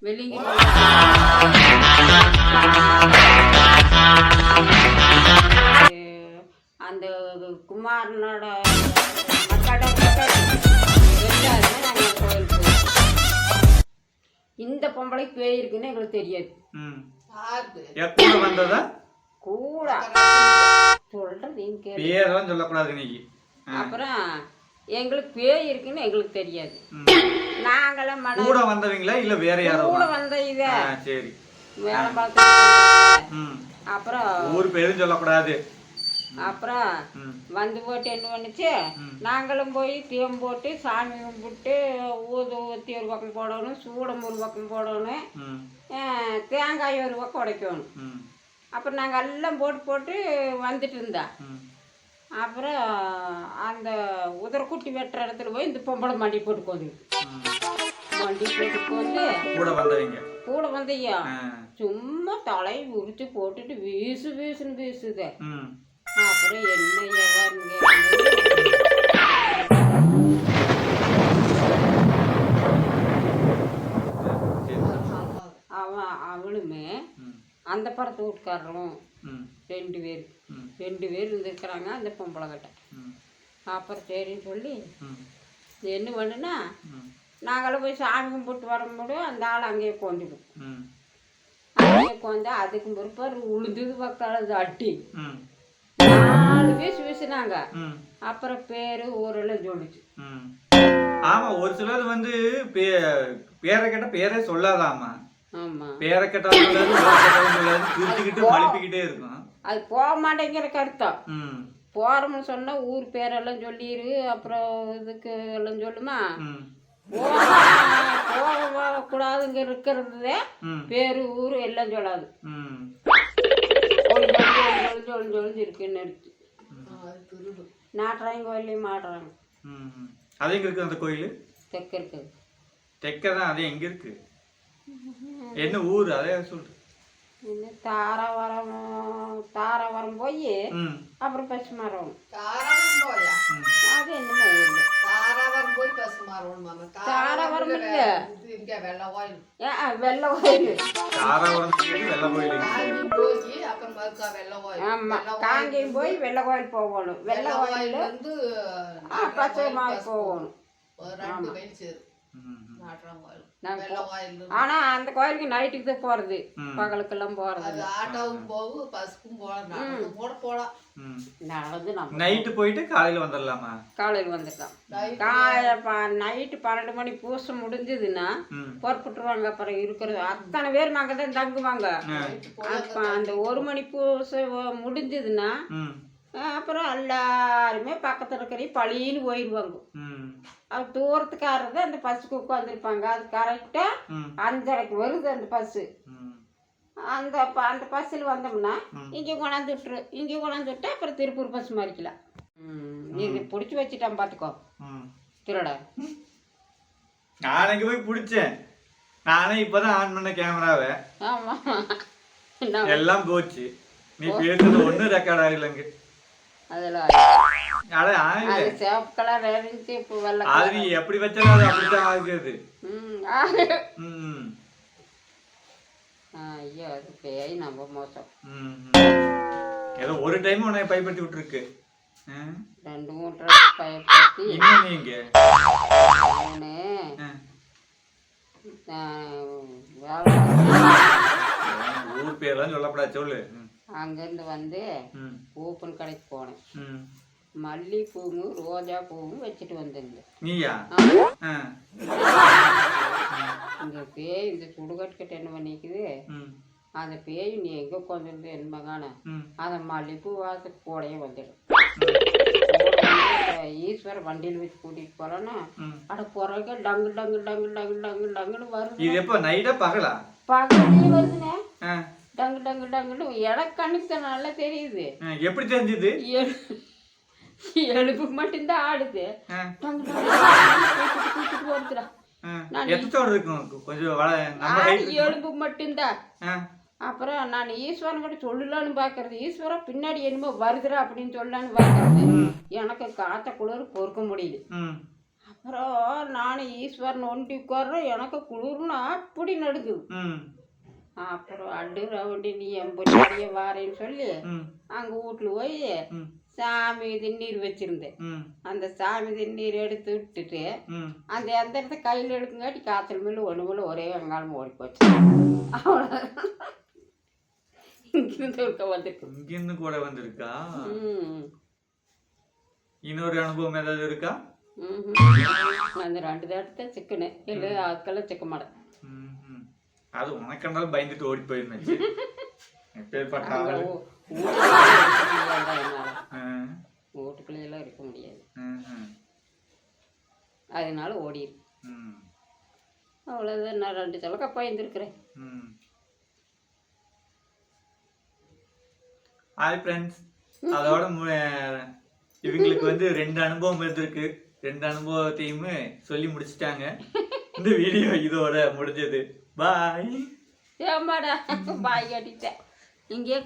வெளிங்க அந்த குமாரனோட இந்த பொம்பளைக்கு பேய் இருக்குன்னு எங்களுக்கு தெரியாது. கூட சொல்றது சொல்லக்கூடாது இன்னைக்கு. அப்புறம் எங்களுக்கு பேய் இருக்குன்னு எங்களுக்கு தெரியாது. நாங்களாம் கூட வந்தவங்களா இல்ல வேற யாரோ கூட வந்த இத சரி வேலை பார்த்து அப்புறம் ஊர் பேரும் சொல்லக்கூடாது. அப்புறம் வந்து போட்டு என்ன பண்ணுச்சு, நாங்களும் போய் தீயம் போட்டு சாமி கும்பிட்டு ஊத்தி ஒரு பக்கம் போடணும், சூடம் ஒரு பக்கம் போடணும், தேங்காய் ஒரு பக்கம் உடைக்கணும். அப்புறம் நாங்கள் எல்லாம் போட்டு போட்டு வந்துட்டு இருந்தா. அப்புறம் அந்த உதரக்குட்டி வெட்டுற இடத்துல போய் இந்த பொம்பளை மண்டி போட்டுக்கோது. மண்டி போட்டுக்கோந்து கூட வந்தையா சும்மா தலையை உரிச்சு போட்டுட்டு வீசுன்னு வீசுத. அப்புறம் அவளுமே அந்த படத்தை வீட்டுக்காரரும் ரெண்டு பேர் இருந்துருக்குறாங்க அந்த பொம்பளை கிட்ட. அப்புறம் சரின்னு சொல்லி என்ன பண்ணுனா நாங்களும் போய் சாமி கும்பிட்டு வரும்போது அந்த ஆள் அங்கேயே கொண்டுடும். அங்கேயே கொண்டு அதுக்கு பிற்பாடு உளுந்தது பக்கம் அட்டி 4 வீசுனாங்க. அப்புறம் பேரு ஊரெல்லாம் சொல்லிச்சு. ஆமா ஒரு சிலர் வந்து பேரை கேட்ட பேரே சொல்லாதாமா. ஆமா பேரை கேட்டாலும் திருத்திக்கிட்டு மழுப்பிக்கிட்டே இருக்கும். அது போக மாட்டேங்கிற கருத்தம். போறோம்னு சொன்னா ஊர் பேரெல்லாம் சொல்லிடு. அப்புறம் இதுக்கு எல்லாம் சொல்லுமா போக கூடாதுங்க இருக்கிறது பேரு ஊரு எல்லாம் சொல்லாது. ஒளிஞ்சு இருக்குன்னு எடுத்து நாட்டுறாங்க கோயிலையும் மாட்டுறாங்க. அது எங்க இருக்கு அந்த கோயில்? தெக்க இருக்குது. தெக்க தான். அது எங்க இருக்கு? என்ன ஊர்? அதே சொல்லு. தாராவரம் போய் அப்புறம் பசுமாரம். அது என்னமோ ஊர்ல தாராவரம் போய் பசுமாரம். தாராவரம் இல்ல வெள்ள கோயில். ஆமா காங்கேயம் போய் வெள்ள கோயில் போகணும். வெள்ள கோயில் வந்து பசுமாரி போகணும். ஆனா அந்த கோயிலுக்கு நைட்டுக்கு தான் போறது, பகலுக்கெல்லாம் போறது. நடந்து நைட்டு போயிட்டு காலையில வந்துடலாமா? காலையில வந்துடலாம். நைட்டு 12 மணி பூசை முடிஞ்சதுன்னா புறப்பட்டுருவாங்க. அப்புறம் இருக்கிறது அத்தனை பேர் அங்கதான் தங்குவாங்க. அந்த 1 மணி பூசை முடிஞ்சதுன்னா அப்புறம் எல்லாருமே பக்கத்துல இருக்கிற பழின்னு போயிடுவாங்க. அது தூரத்துக்காரது அந்த பஸ்ஸுக்கு உட்காந்துருப்பாங்க. அது கரெக்டா 5:30 வருது அந்த பஸ்ஸு. அந்த பஸ்ஸில் வந்தோம்னா இங்கே கொண்டாந்து விட்டுரு. இங்கே கொண்டாந்து விட்டு அப்புறம் திருப்பூர் பஸ் மாறிக்கலாம். இது பிடிச்சி வச்சுட்டான் பார்த்துக்கோ திருட. நான் இங்கே போய் பிடிச்சேன். நானே இப்போதான் ஆன் பண்ண கேமராவை. ஆமா எல்லாம் போச்சு. நீ பேசுறது ஒன்றும் ரெக்கார்ட் ஆகலைங்க. அதெல்லாம் சிவப்பு கலர் இருந்துச்சு. இப்போ வெள்ளை அது எப்படி வச்சாலும் அப்படித்தான் ஆகுது. ஐயோ அது பேய் நம்ம மோசம். ஏதோ ஒரு டைம் உன்னை பயன்படுத்தி விட்டுருக்கு. 2-3 ட்ரெஸ் பயன்படுத்தி நீங்க ஊர் பேர்லாம் சொல்லப்படாது சொல்லு. அங்கேருந்து வந்து ஓப்பன் கடைக்கு போனேன். மல்லிகைப்பூவும் ரோஜா பூவும் வச்சுட்டு வந்திருந்தேன். நீயா? இந்த பேய் இந்த சுடுகாட்டுக்கிட்ட என்ன பண்ணிக்குது, அந்த பேய் நீ எங்க உட்காந்துருந்து என்னமகான அந்த மல்லிகைப்பூ வாசத்துக்கு கூடயே வந்துடும். ஈஸ்வர வண்டியில் வச்சு கூட்டிட்டு போறோன்னா அட போறக்க டங்கு டங்கு டங்கு டங்கு டங்கு டங்குன்னு வருது. இது எப்போ நைட்டா பகலா? பகலே வருதுண்ணே. டங்கு டங்கு டங்குன்னு எனக்கு கண்ணுக்கு தான் நல்லா தெரியுது. எப்படி தெரிஞ்சுது? எலும்பு மட்டும்தான் ஆடுது. எலும்பு மட்டும்தான். அப்புறம் நான் ஈஸ்வரன் கிட்ட சொல்லலான்னு பாக்குறது, ஈஸ்வரன் பின்னாடி என்னமோ வருதுரா அப்படின்னு சொல்லலான்னு பாக்குறது. எனக்கு காத்த குளிர் பொறுக்க முடியுது. அப்ப அப்புறம் நானும் ஈஸ்வரன் ஒண்டி உட்கார்றோம், எனக்கு குளிர்னு அப்படி நடுக்குது. ம் அப்புறம் அடு ரவுண்டி நீ எம்படிய வாரேன்னு சொல்லி ம் அங்கே வீட்டில் போய் ம் சாமி திருநீர் வச்சிருந்தேன். ம் அந்த சாமி திருநீர் எடுத்து விட்டுட்டு ம் அந்த எந்திரத்தை கையில் எடுக்குங்காட்டி காய்ச்சல் மேலே ஒன்று மேலே ஒரே வெங்காயம் ஓடி போச்சு. அவ்வளோ இங்கிருந்து இருக்க வந்துருக்கு. இங்கிருந்து கூட வந்திருக்கா? ம் இன்னொரு அனுபவம் ஏதாவது இருக்கா? அந்த 2 தடத்தை சிக்கனு இல்லை அதுக்கெல்லாம் சிக்க மாட்டேன். ம் அது உனக்கண்டாலும் பயந்துட்டு ஓடி போயிருந்துச்சு. எப்பேற்பட்ட ஆளு. வீட்டுக்குள்ளேயெல்லாம் இருக்க முடியாது, ம் அதனால ஓடிடு. ம் அவ்வளோதான். நான் 2 சிலக்கா பயந்துருக்குறேன். ம் ஹாய் ஃப்ரெண்ட்ஸ், அதோட இவங்களுக்கு வந்து 2 அனுபவம் இருந்திருக்கு. 2 அனுபவத்தையுமே சொல்லி முடிச்சிட்டாங்க. இந்த வீடியோ இதோட முடிஞ்சது. பாய். ஏமாடா பாய் கட்டிட்டேன் இங்கே